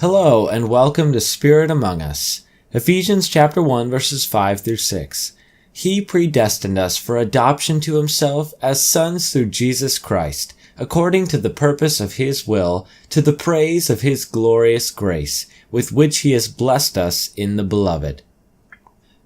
Hello and welcome to Spirit Among Us. Ephesians chapter 1 verses 5 through 6. He predestined us for adoption to himself as sons through Jesus Christ, according to the purpose of his will, to the praise of his glorious grace, with which he has blessed us in the Beloved.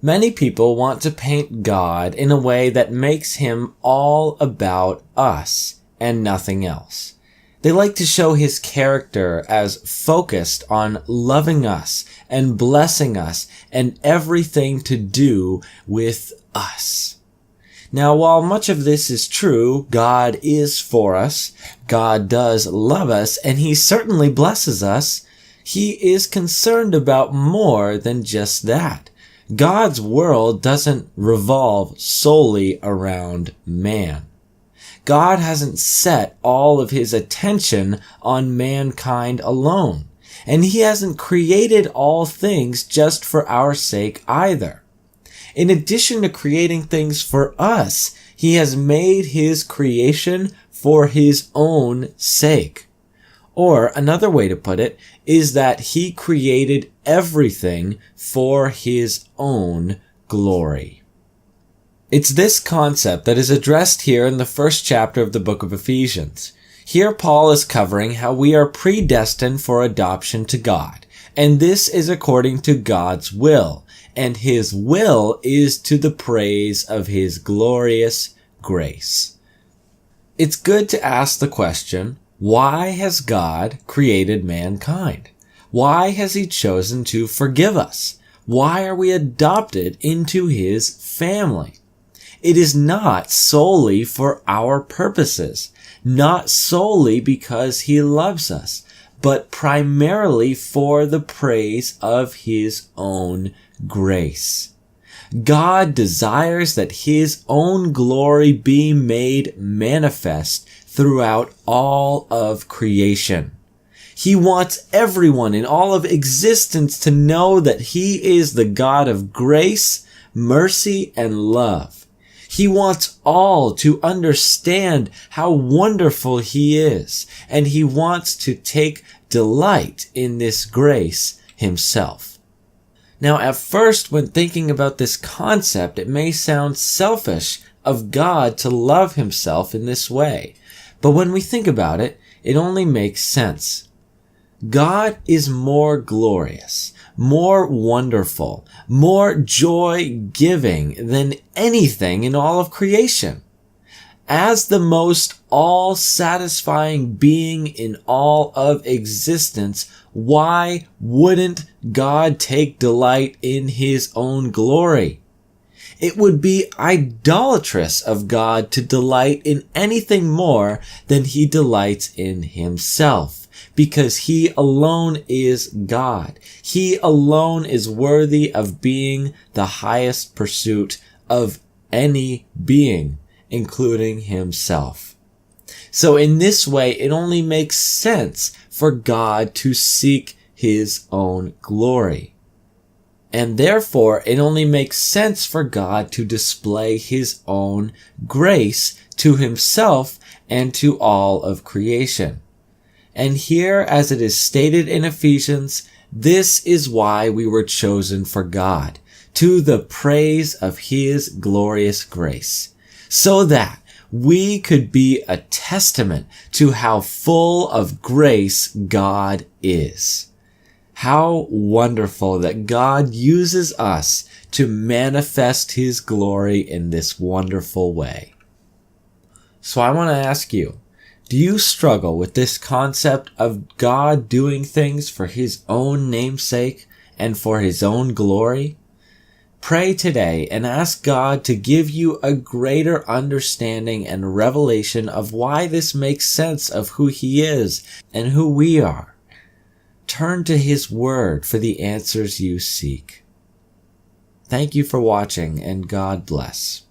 Many people want to paint God in a way that makes him all about us and nothing else. They like to show his character as focused on loving us and blessing us and everything to do with us. Now, while much of this is true, God is for us, God does love us, and he certainly blesses us, he is concerned about more than just that. God's world doesn't revolve solely around man. God hasn't set all of his attention on mankind alone, and he hasn't created all things just for our sake either. In addition to creating things for us, he has made his creation for his own sake. Or another way to put it is that he created everything for his own glory. It's this concept that is addressed here in the first chapter of the book of Ephesians. Here Paul is covering how we are predestined for adoption to God, and this is according to God's will, and his will is to the praise of his glorious grace. It's good to ask the question, why has God created mankind? Why has he chosen to forgive us? Why are we adopted into his family? It is not solely for our purposes, not solely because he loves us, but primarily for the praise of his own grace. God desires that his own glory be made manifest throughout all of creation. He wants everyone in all of existence to know that he is the God of grace, mercy, and love. He wants all to understand how wonderful he is, and he wants to take delight in this grace himself. Now, at first, when thinking about this concept, it may sound selfish of God to love himself in this way. But when we think about it, it only makes sense. God is more glorious, more wonderful, more joy-giving than anything in all of creation. As the most all-satisfying being in all of existence, why wouldn't God take delight in his own glory? It would be idolatrous of God to delight in anything more than he delights in himself. Because he alone is God. He alone is worthy of being the highest pursuit of any being, including himself. So in this way, it only makes sense for God to seek his own glory. And therefore, it only makes sense for God to display his own grace to himself and to all of creation. And here, as it is stated in Ephesians, this is why we were chosen for God, to the praise of his glorious grace, so that we could be a testament to how full of grace God is. How wonderful that God uses us to manifest his glory in this wonderful way. So I want to ask you, do you struggle with this concept of God doing things for his own namesake and for his own glory? Pray today and ask God to give you a greater understanding and revelation of why this makes sense of who he is and who we are. Turn to his word for the answers you seek. Thank you for watching, and God bless.